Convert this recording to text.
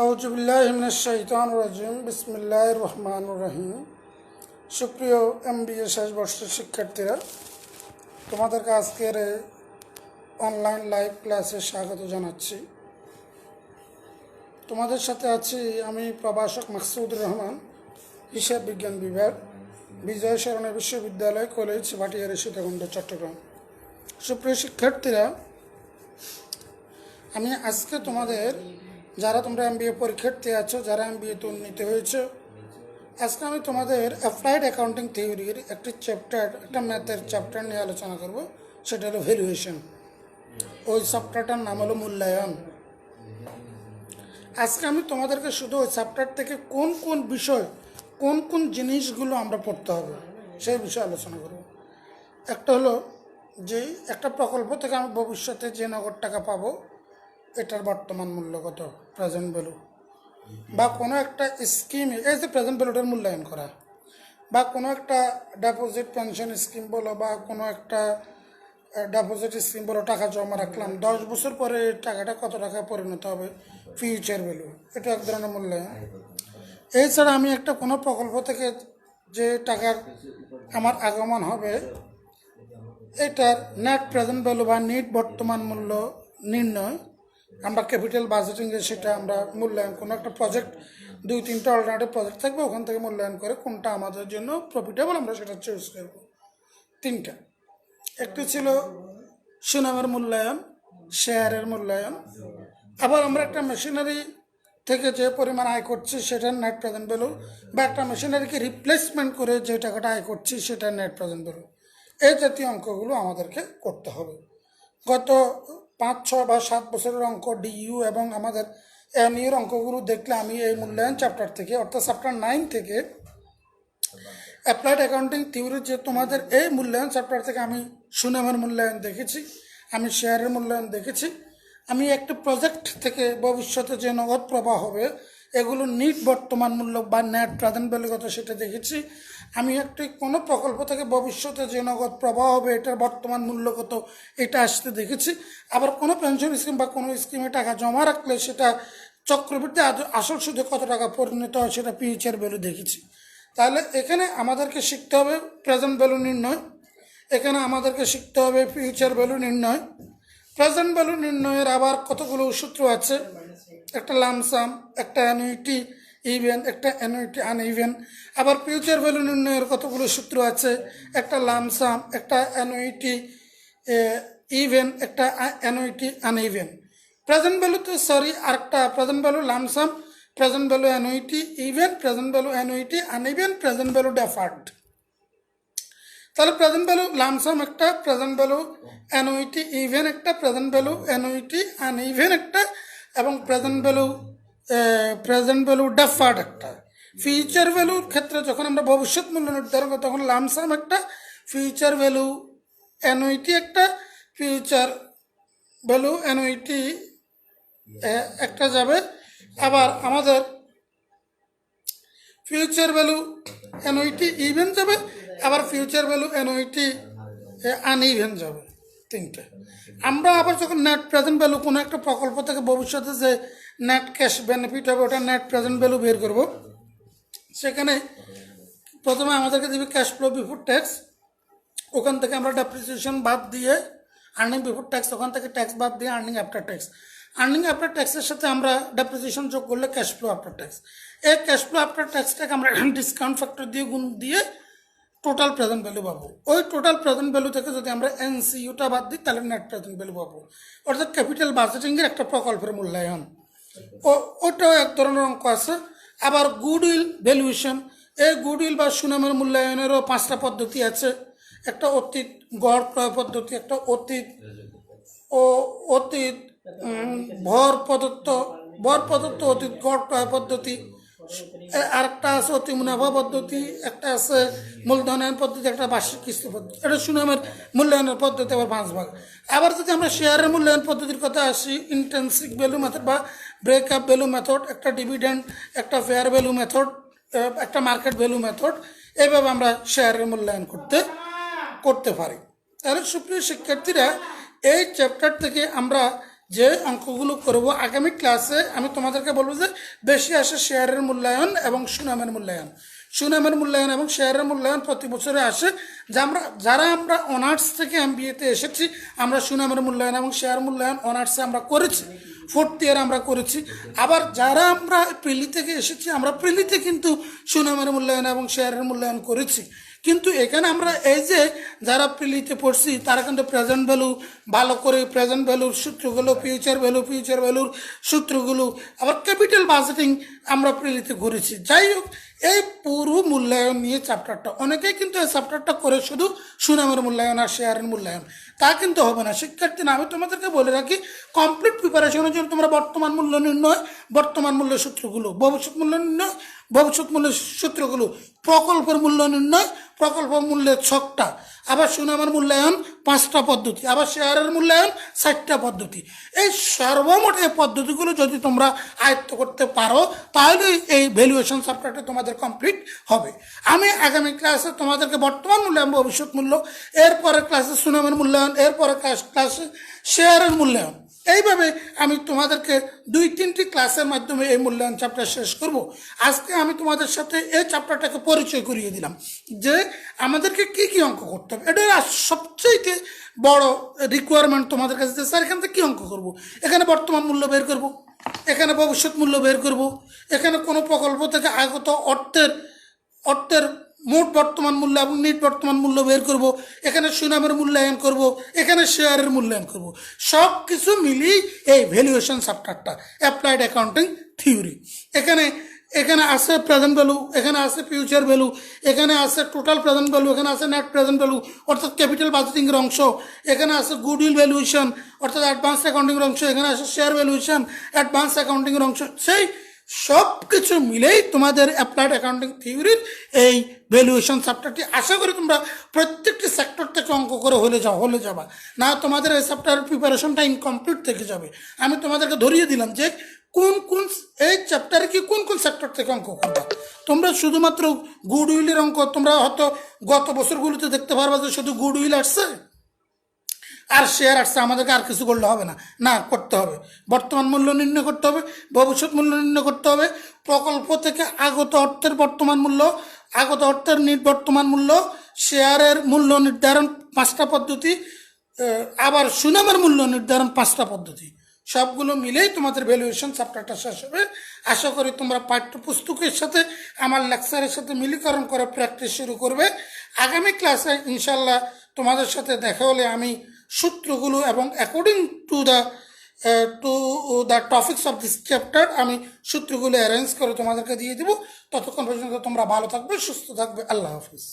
আউযুবিল্লাহি মিনাশ শাইতানির রাজিম বিসমিল্লাহির রহমানির রহিম। সুপ্রিয় এমবিএ শেষ বর্ষের শিক্ষার্থীরা, তোমাদেরকে আজকের অনলাইন লাইভ ক্লাসে স্বাগত জানাচ্ছি। তোমাদের সাথে আছি আমি প্রভাষক মাকসুদুর রহমান, হিসাব বিজ্ঞান বিভাগ, বিজয় শরণা বিশ্ববিদ্যালয় কলেজ, ভাটিয়ারী, সীতাকুণ্ড, চট্টগ্রাম। সুপ্রিয় শিক্ষার্থীরা, আমি আজকে তোমাদের যারা তোমরা এমবিএ পরীক্ষার্থী আছো, যারা এমবিএতে উন্নীত হয়েছে, আজকে আমি তোমাদের অ্যাপ্লাইড অ্যাকাউন্টিং থিওরির একটি চ্যাপ্টার, একটা ম্যাথের চ্যাপ্টার নিয়ে আলোচনা করব। সেটা হলো ভ্যালুয়েশন। ওই চ্যাপ্টারটার নাম হলো মূল্যায়ন। আজকে আমি তোমাদেরকে শুধু ওই চ্যাপ্টার থেকে কোন কোন বিষয়, কোন কোন জিনিসগুলো আমরা পড়তে হবে সেই বিষয়ে আলোচনা করব। একটা হলো যে একটা প্রকল্প থেকে আমি ভবিষ্যতে যে নগদ টাকা পাবো, এটার বর্তমান মূল্য কত, প্রেজেন্ট ভ্যালু, বা কোনো একটা স্কিমে এই যে প্রেজেন্ট ভ্যালুটার মূল্যায়ন করা, বা কোনো একটা ডিপোজিট পেনশন স্কিম বলো, বা কোনো একটা ডিপোজিট স্কিম বলো, টাকা জমা রাখলাম, 10 বছর পরে টাকাটা কত টাকা পরিণত হবে, ফিউচার ভ্যালু, এটা এক ধরনের মূল্যায়ন। এছাড়া আমি একটা কোনো প্রকল্প থেকে যে টাকার আমার আগমন হবে, এটার নেট প্রেজেন্ট ভ্যালু বা নেট বর্তমান মূল্য নির্ণয়, আমরা ক্যাপিটাল বাজেটিংয়ে সেটা আমরা মূল্যায়ন, কোনো একটা প্রজেক্ট 2-3টা অল্টারনেটিভ প্রজেক্ট থাকবে, ওখান থেকে মূল্যায়ন করে কোনটা আমাদের জন্য প্রফিটেবল আমরা সেটা চুজ করব। 3টা, একটি ছিল সুনামের মূল্যায়ন, শেয়ারের মূল্যায়ন, আবার আমরা একটা মেশিনারি থেকে যে পরিমাণ আয় করছি সেটার নেট প্রেজেন্ট ভ্যালু, বা একটা মেশিনারিকে রিপ্লেসমেন্ট করে যে টাকাটা আয় করছি সেটার নেট প্রেজেন্ট ভ্যালু। এই জাতীয় অঙ্কগুলো আমাদেরকে করতে হবে। গত 5, 6 বা 7 বছরের অঙ্ক ডিইউ এবং আমাদের এমইউর অঙ্কগুলো দেখলে আমি এই মূল্যায়ন চ্যাপ্টার থেকে, অর্থাৎ চ্যাপ্টার 9 থেকে অ্যাপ্লাইড অ্যাকাউন্টিং থিওরি, যে তোমাদের এই মূল্যায়ন চ্যাপ্টার থেকে আমি সুনামের মূল্যায়ন দেখেছি, আমি শেয়ারের মূল্যায়ন দেখেছি, আমি একটা প্রজেক্ট থেকে ভবিষ্যতে যে নগদ প্রবাহ হবে এগুলো নিট বর্তমান মূল্য বা নেট প্রেজেন্ট ভ্যালু কত সেটা দেখেছি। আমি একটি কোনো প্রকল্প থেকে ভবিষ্যতে যে নগদ প্রবাহ হবে এটার বর্তমান মূল্য কত এটা আসতে দেখেছি। আবার কোনো পেনশন স্কিম বা কোনো স্কিমে টাকা জমা রাখলে সেটা চক্রবৃদ্ধি আসল সুদে কত টাকা পরিণত হয় সেটা ফিউচার ভ্যালু দেখেছি। তাহলে এখানে আমাদেরকে শিখতে হবে প্রেজেন্ট ভ্যালু নির্ণয়, এখানে আমাদেরকে শিখতে হবে ফিউচার ভ্যালু নির্ণয়। প্রেজেন্ট ভ্যালু নির্ণয়ের আবার কতগুলো সূত্র আছে, একটা লামসাম, একটা অ্যানুইটি ইভেন, একটা অ্যানুইটি আনইভেন। আবার ফিউচার ভ্যালু নির্ণয়ের কতগুলো সূত্র আছে, একটা লামসাম, একটা অ্যানুইটি ইভেন, একটা অ্যানুইটি আনইভেন। প্রেজেন্ট ভ্যালুতে আরেকটা present value lump sum, present value annuity even, present value annuity uneven, present value deferred. তাহলে প্রেজেন্ট ভ্যালু লামসাম একটা, প্রেজেন্ট ভ্যালু অ্যানুইটি ইভেন একটা, প্রেজেন্ট ভ্যালু অ্যানুইটি আনইভেন একটা, এবং present value deferred একটা। Future ভ্যালুর ক্ষেত্রে যখন আমরা ভবিষ্যৎ মূল্য নির্ধারণ করি তখন লামসাম একটা, ফিউচার ভ্যালু অ্যানুইটি একটা, ফিউচার ভ্যালু অ্যানুইটি একটা যাবে। আবার আমাদের ফিউচার ভ্যালু অ্যানুইটি ইভেন যাবে, আবার ফিউচার ভ্যালু অ্যানুইটি আনইভেন যাবে, 3টে। আমরা আবার যখন নেট প্রেজেন্ট ভ্যালু কোনো একটা প্রকল্প থেকে ভবিষ্যতে যে নেট ক্যাশ বেনিফিট হবে ওটা নেট প্রেজেন্ট ভ্যালু বের করব। সেখানে প্রথমে আমাদেরকে দেবে ক্যাশ ফ্লো বিফোর ট্যাক্স, ওখান থেকে আমরা ডেপ্রিসিয়েশন বাদ দিয়ে আর্নিং বিফোর ট্যাক্স, ওখান থেকে ট্যাক্স বাদ দিয়ে earning after tax, earning after ট্যাক্সের সাথে আমরা ডেপ্রিসিয়েশন যোগ করলে ক্যাশ ফ্লো আফটার ট্যাক্স। এই ক্যাশ ফ্লো আফটার ট্যাক্সটাকে আমরা ডিসকাউন্ট ফ্যাক্টর দিয়ে গুণ দিয়ে টোটাল প্রেজেন্ট ভ্যালু পাবো। ওই টোটাল প্রেজেন্ট ভ্যালু থেকে যদি আমরা এনসিইউটা বাদ দিই তাহলে নেট প্রেজেন্ট ভ্যালু পাবো, অর্থাৎ ক্যাপিটাল বাজেটিংয়ের একটা প্রকল্পের মূল্যায়ন। ওটাও এক ধরনের অঙ্ক আছে। আবার গুডউইল ভ্যালুয়েশন, এই গুডউইল বা সুনামের মূল্যায়নেরও 5টা পদ্ধতি আছে। একটা অতীত গড় ক্রয় পদ্ধতি, একটা অতীত ভর প্রদত্ত অতীত গড় ক্রয় পদ্ধতি, আরেকটা আছে অতি মুনাফা পদ্ধতি, একটা আছে মূলধনায়ন পদ্ধতি, একটা বার্ষিক কিস্তি পদ্ধতি। এটা সুনামের মূল্যায়নের পদ্ধতি আবার 5 ভাগ। আবার যদি আমরা শেয়ারের মূল্যায়ন পদ্ধতির কথা আসি, ইন্টেন্সিক ভ্যালু মেথড বা ব্রেকআপ ভ্যালু মেথড, একটা ডিভিডেন্ড, একটা ফেয়ার ভ্যালু মেথড, একটা মার্কেট ভ্যালু মেথড, এইভাবে আমরা শেয়ারের মূল্যায়ন করতে পারি। তাহলে সুপ্রিয় শিক্ষার্থীরা, এই চ্যাপ্টার থেকে আমরা যে অঙ্কগুলো করব আগামী ক্লাসে আমি তোমাদেরকে বলবো যে বেশি আসে শেয়ারের মূল্যায়ন এবং সুনামের মূল্যায়ন। সুনামের মূল্যায়ন এবং শেয়ারের মূল্যায়ন প্রতি বছরে আসে, যে যারা আমরা অনার্স থেকে এমবিএতে এসেছি আমরা সুনামের মূল্যায়ন এবং শেয়ার মূল্যায়ন অনার্সে আমরা করেছি, 4th ইয়ারে আমরা করেছি। আবার যারা আমরা প্রিলি থেকে এসেছি আমরা প্রিলিতে কিন্তু সুনামের মূল্যায়ন এবং শেয়ারের মূল্যায়ন করেছি। কিন্তু এখানে আমরা এই যে যারা প্রিলিতে পড়ছি তারা কিন্তু প্রেজেন্ট ভ্যালু ভালো করে, প্রেজেন্ট ভ্যালুর সূত্রগুলো, ফিউচার ভ্যালুর সূত্রগুলো, আবার ক্যাপিটাল বাজেটিং আমরা প্রিলিতে করেছি। যাই হোক, এই পুরো মূল্যায়ন নিয়ে চ্যাপ্টারটা, অনেকেই কিন্তু এই চ্যাপ্টারটা করে শুধু সুনামের মূল্যায়ন আর শেয়ারের মূল্যায়ন, তা কিন্তু হবে না শিক্ষার্থী। না, আমি তোমাদেরকে বলে রাখি, কমপ্লিট প্রিপারেশনের জন্য তোমরা বর্তমান মূল্য নির্ণয়, বর্তমান মূল্য সূত্রগুলো, ভবিষ্যৎ মূল্য নির্ণয়, ভবিষ্যৎ মূল্যের সূত্রগুলো, প্রকল্পের মূল্য নির্ণয়, প্রকল্প মূল্যের ছকটা, আবার সুনামের মূল্যায়ন 5টা পদ্ধতি, আবার শেয়ারের মূল্যায়ন 4টা পদ্ধতি। এই সর্বমোট এই পদ্ধতিগুলো যদি তোমরা আয়ত্ত করতে পারো তাহলে এই ভ্যালুয়েশন চ্যাপ্টারটা তোমাদের কমপ্লিট হবে। আমি আগামী ক্লাসে তোমাদেরকে বর্তমান মূল্য এবং ভবিষ্যৎ মূল্য, এরপরে ক্লাসে সুনামের মূল্যায়ন, এরপরে ক্লাসে শেয়ারের মূল্যায়ন, এইভাবে আমি তোমাদেরকে 2-3টি ক্লাসের মাধ্যমে এই মূল্যায়ন চ্যাপ্টার শেষ করব। আজকে আমি তোমাদের সাথে এই চ্যাপ্টারটাকে পরিচয় করিয়ে দিলাম যে আমাদেরকে কি কি অঙ্ক করতে হবে। এটা সবচেয়ে বড় রিকোয়ারমেন্ট তোমাদের কাছে, স্যার এখান থেকে কী অঙ্ক করব, এখানে বর্তমান মূল্য বের করব, এখানে ভবিষ্যৎ মূল্য বের করব, এখানে কোনো প্রকল্প থেকে আগত অর্থের মোট বর্তমান মূল্য এবং নিট বর্তমান মূল্য বের করব, এখানে সুনামের মূল্যায়ন করব, এখানে শেয়ারের মূল্যায়ন করব। সব কিছু মিলিয়ে এই ভ্যালুয়েশন চ্যাপ্টারটা, অ্যাপ্লাইড অ্যাকাউন্টিং থিওরি। এখানে আছে প্রেজেন্ট ভ্যালু, এখানে আছে ফিউচার ভ্যালু, এখানে আছে টোটাল প্রেজেন্ট ভ্যালু, এখানে আছে নেট প্রেজেন্ট ভ্যালু অর্থাৎ ক্যাপিটাল বাজেটিংয়ের অংশ, এখানে আছে গুডউইল ভ্যালুয়েশন অর্থাৎ অ্যাডভান্স অ্যাকাউন্টিংয়ের অংশ, এখানে আছে শেয়ার ভ্যালুয়েশন অ্যাডভান্স অ্যাকাউন্টিংয়ের অংশ। সেই সব কিছু মিলেই তোমাদের অ্যাপ্লাইড অ্যাকাউন্টিং থিওরির এই ভ্যালুয়েশন চ্যাপ্টারটি, আশা করি তোমরা প্রত্যেকটি সেক্টর থেকে অঙ্ক করে হলে যাবা, না তোমাদের এই চ্যাপ্টারের প্রিপারেশনটা ইনকমপ্লিট থেকে যাবে। আমি তোমাদেরকে ধরিয়ে দিলাম যে কোন এই চ্যাপ্টারে কি কোন সেক্টর থেকে অঙ্ক করবা। তোমরা শুধুমাত্র গুডউইলের অঙ্ক তোমরা হয়তো গত বছরগুলোতে দেখতে পারবা যে শুধু গুডউইল আসছে আর শেয়ার আসছে, আমাদেরকে আর কিছু করলে হবে না, না করতে হবে বর্তমান মূল্য নির্ণয় করতে হবে, ভবিষ্যৎ মূল্য নির্ণয় করতে হবে, প্রকল্প থেকে আগত অর্থের বর্তমান মূল্য, আগত অর্থের বর্তমান মূল্য, শেয়ারের মূল্য নির্ধারণ 5টা পদ্ধতি, আবার সুনামের মূল্য নির্ধারণ 5টা পদ্ধতি। সবগুলো মিলেই তোমাদের ভ্যালুয়েশন চ্যাপ্টারটা শেষ হবে। আশা করি তোমরা পাঠ্যপুস্তকের সাথে আমার লেকচারের সাথে মিলিকরণ করে প্র্যাকটিস শুরু করবে। আগামী ক্লাসে ইনশাল্লাহ তোমাদের সাথে দেখা হলে আমি সূত্রগুলো এবং according to the topics of this chapter আমি সূত্রগুলো অ্যারেঞ্জ করে তোমাদেরকে দিয়ে দেবো। ততক্ষণ পর্যন্ত তোমরা ভালো থাকবে, সুস্থ থাকবে। আল্লাহ হাফিজ।